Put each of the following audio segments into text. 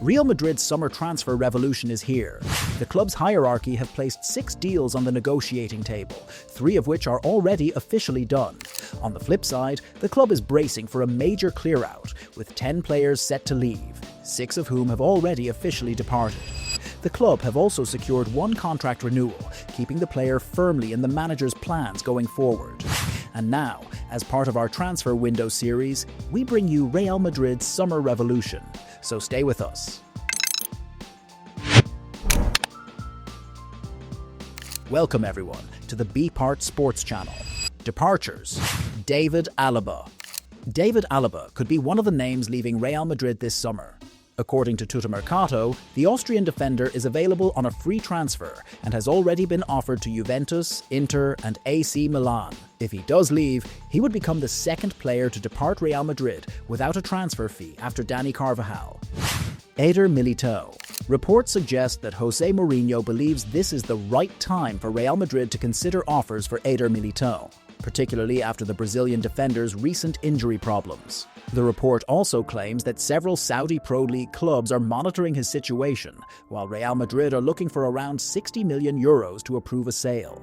Real Madrid's summer transfer revolution is here. The club's hierarchy have placed 6 deals on the negotiating table, 3 of which are already officially done. On the flip side, the club is bracing for a major clear-out, with 10 players set to leave, 6 of whom have already officially departed. The club have also secured 1 contract renewal, keeping the player firmly in the manager's plans going forward. And now, as part of our transfer window series, we bring you Real Madrid's summer revolution. So stay with us. Welcome everyone to the BePart Sports channel. Departures. David Alaba. David Alaba could be one of the names leaving Real Madrid this summer. According to Mercato, the Austrian defender is available on a free transfer and has already been offered to Juventus, Inter and AC Milan. If he does leave, he would become the 2nd player to depart Real Madrid without a transfer fee after Dani Carvajal. Eder Militao. Reports suggest that Jose Mourinho believes this is the right time for Real Madrid to consider offers for Eder Militao, particularly after the Brazilian defender's recent injury problems. The report also claims that several Saudi Pro League clubs are monitoring his situation, while Real Madrid are looking for around €60 million to approve a sale.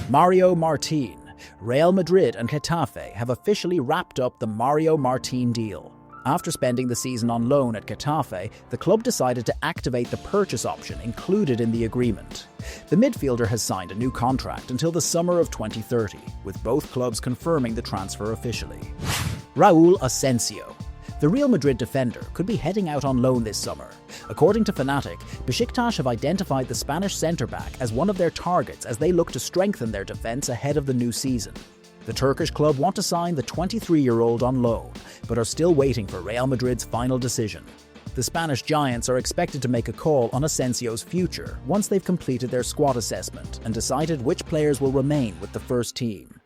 Mario Martin. Real Madrid and Getafe have officially wrapped up the Mario Martin deal. After spending the season on loan at Getafe, the club decided to activate the purchase option included in the agreement. The midfielder has signed a new contract until the summer of 2030, with both clubs confirming the transfer officially. Raúl Asensio. The Real Madrid defender could be heading out on loan this summer. According to Fanatic, Besiktas have identified the Spanish centre-back as one of their targets as they look to strengthen their defence ahead of the new season. The Turkish club want to sign the 23-year-old on loan, but are still waiting for Real Madrid's final decision. The Spanish Giants are expected to make a call on Asensio's future once they've completed their squad assessment and decided which players will remain with the first team.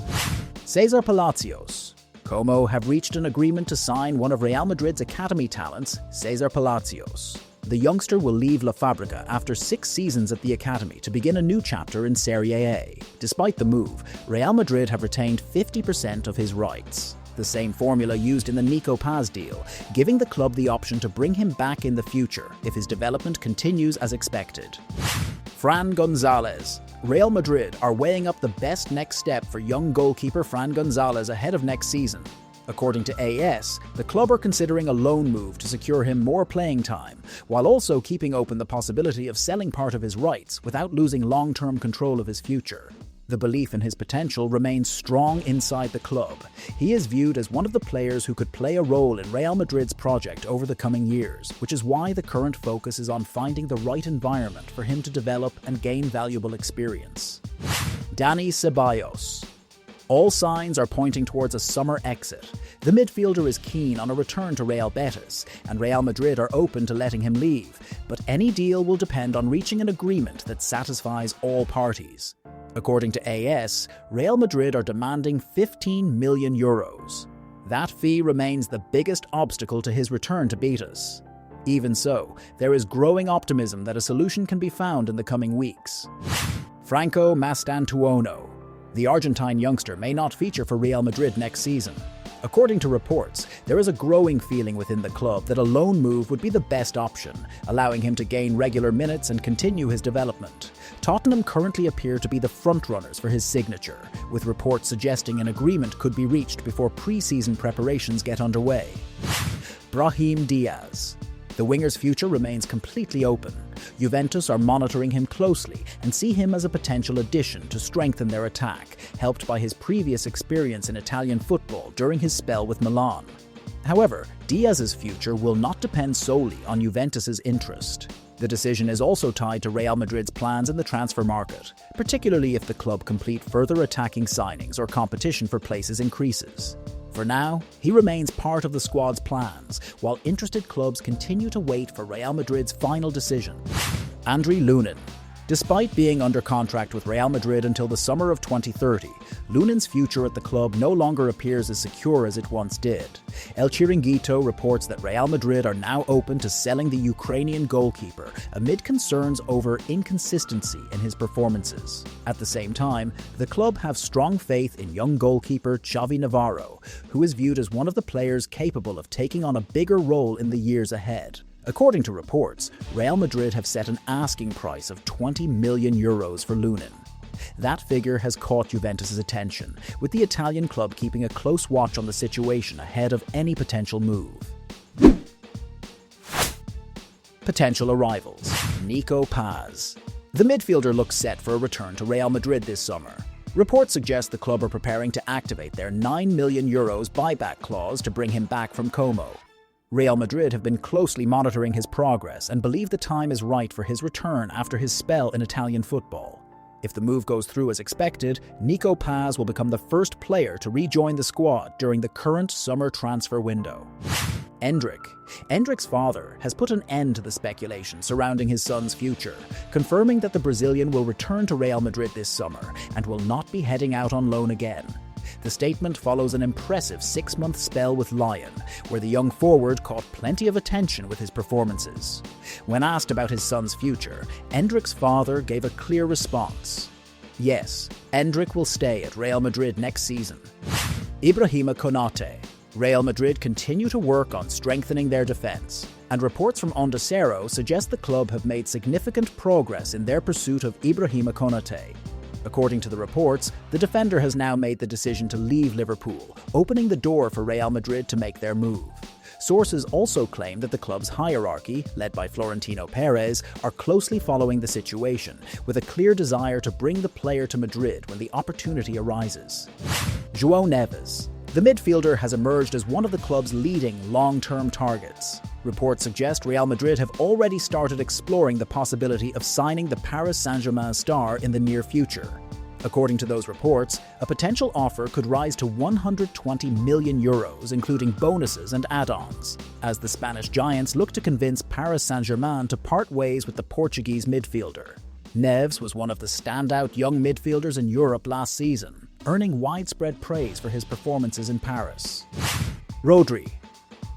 Cesar Palacios. Como have reached an agreement to sign one of Real Madrid's academy talents, Cesar Palacios. The youngster will leave La Fábrica after 6 seasons at the academy to begin a new chapter in Serie A. Despite the move, Real Madrid have retained 50% of his rights. The same formula used in the Nico Paz deal, giving the club the option to bring him back in the future if his development continues as expected. Fran González. Real Madrid are weighing up the best next step for young goalkeeper Fran González ahead of next season. According to AS, the club are considering a loan move to secure him more playing time, while also keeping open the possibility of selling part of his rights without losing long-term control of his future. The belief in his potential remains strong inside the club. He is viewed as one of the players who could play a role in Real Madrid's project over the coming years, which is why the current focus is on finding the right environment for him to develop and gain valuable experience. Dani Ceballos. All signs are pointing towards a summer exit. The midfielder is keen on a return to Real Betis, and Real Madrid are open to letting him leave, but any deal will depend on reaching an agreement that satisfies all parties. According to AS, Real Madrid are demanding €15 million. That fee remains the biggest obstacle to his return to Betis. Even so, there is growing optimism that a solution can be found in the coming weeks. Franco Mastantuono. The Argentine youngster may not feature for Real Madrid next season. According to reports, there is a growing feeling within the club that a loan move would be the best option, allowing him to gain regular minutes and continue his development. Tottenham currently appear to be the frontrunners for his signature, with reports suggesting an agreement could be reached before pre-season preparations get underway. Brahim Diaz. The winger's future remains completely open. Juventus are monitoring him closely and see him as a potential addition to strengthen their attack, helped by his previous experience in Italian football during his spell with Milan. However, Diaz's future will not depend solely on Juventus's interest. The decision is also tied to Real Madrid's plans in the transfer market, particularly if the club complete further attacking signings or competition for places increases. For now, he remains part of the squad's plans, while interested clubs continue to wait for Real Madrid's final decision. Andriy Lunin. Despite being under contract with Real Madrid until the summer of 2030, Lunin's future at the club no longer appears as secure as it once did. El Chiringuito reports that Real Madrid are now open to selling the Ukrainian goalkeeper amid concerns over inconsistency in his performances. At the same time, the club have strong faith in young goalkeeper Xavi Navarro, who is viewed as one of the players capable of taking on a bigger role in the years ahead. According to reports, Real Madrid have set an asking price of €20 million for Lunin. That figure has caught Juventus' attention, with the Italian club keeping a close watch on the situation ahead of any potential move. Potential arrivals. Nico Paz. The midfielder looks set for a return to Real Madrid this summer. Reports suggest the club are preparing to activate their €9 million buyback clause to bring him back from Como. Real Madrid have been closely monitoring his progress and believe the time is right for his return after his spell in Italian football. If the move goes through as expected, Nico Paz will become the first player to rejoin the squad during the current summer transfer window. Endrick's father has put an end to the speculation surrounding his son's future, confirming that the Brazilian will return to Real Madrid this summer and will not be heading out on loan again. The statement follows an impressive 6-month spell with Lyon, where the young forward caught plenty of attention with his performances. When asked about his son's future, Endrick's father gave a clear response. Yes, Endrick will stay at Real Madrid next season. Ibrahima Konate. Real Madrid continue to work on strengthening their defence, and reports from Onda Cero suggest the club have made significant progress in their pursuit of Ibrahima Konate. According to the reports, the defender has now made the decision to leave Liverpool, opening the door for Real Madrid to make their move. Sources also claim that the club's hierarchy, led by Florentino Perez, are closely following the situation, with a clear desire to bring the player to Madrid when the opportunity arises. João Neves. The midfielder has emerged as one of the club's leading long-term targets. Reports suggest Real Madrid have already started exploring the possibility of signing the Paris Saint-Germain star in the near future. According to those reports, a potential offer could rise to €120 million, including bonuses and add-ons, as the Spanish giants look to convince Paris Saint-Germain to part ways with the Portuguese midfielder. Neves was one of the standout young midfielders in Europe last season, earning widespread praise for his performances in Paris. Rodri.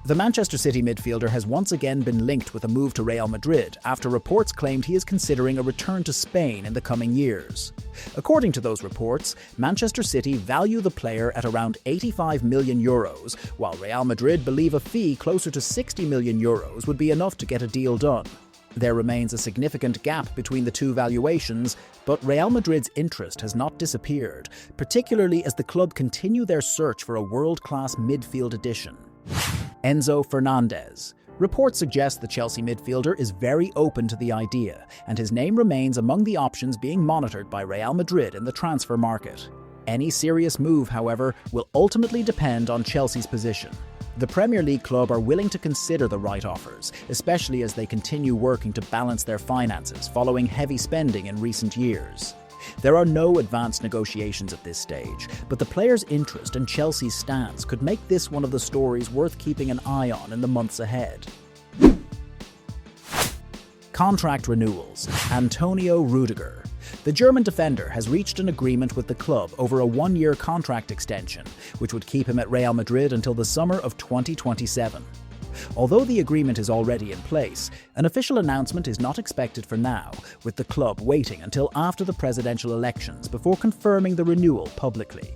The Manchester City midfielder has once again been linked with a move to Real Madrid after reports claimed he is considering a return to Spain in the coming years. According to those reports, Manchester City value the player at around €85 million, while Real Madrid believe a fee closer to €60 million would be enough to get a deal done. There remains a significant gap between the two valuations, but Real Madrid's interest has not disappeared, particularly as the club continue their search for a world-class midfield addition. Enzo Fernandez. Reports suggest the Chelsea midfielder is very open to the idea, and his name remains among the options being monitored by Real Madrid in the transfer market. Any serious move, however, will ultimately depend on Chelsea's position. The Premier League club are willing to consider the right offers, especially as they continue working to balance their finances following heavy spending in recent years. There are no advanced negotiations at this stage, but the player's interest and Chelsea's stance could make this one of the stories worth keeping an eye on in the months ahead. Contract renewals. Antonio Rudiger. The German defender has reached an agreement with the club over a 1-year contract extension, which would keep him at Real Madrid until the summer of 2027. Although the agreement is already in place, an official announcement is not expected for now, with the club waiting until after the presidential elections before confirming the renewal publicly.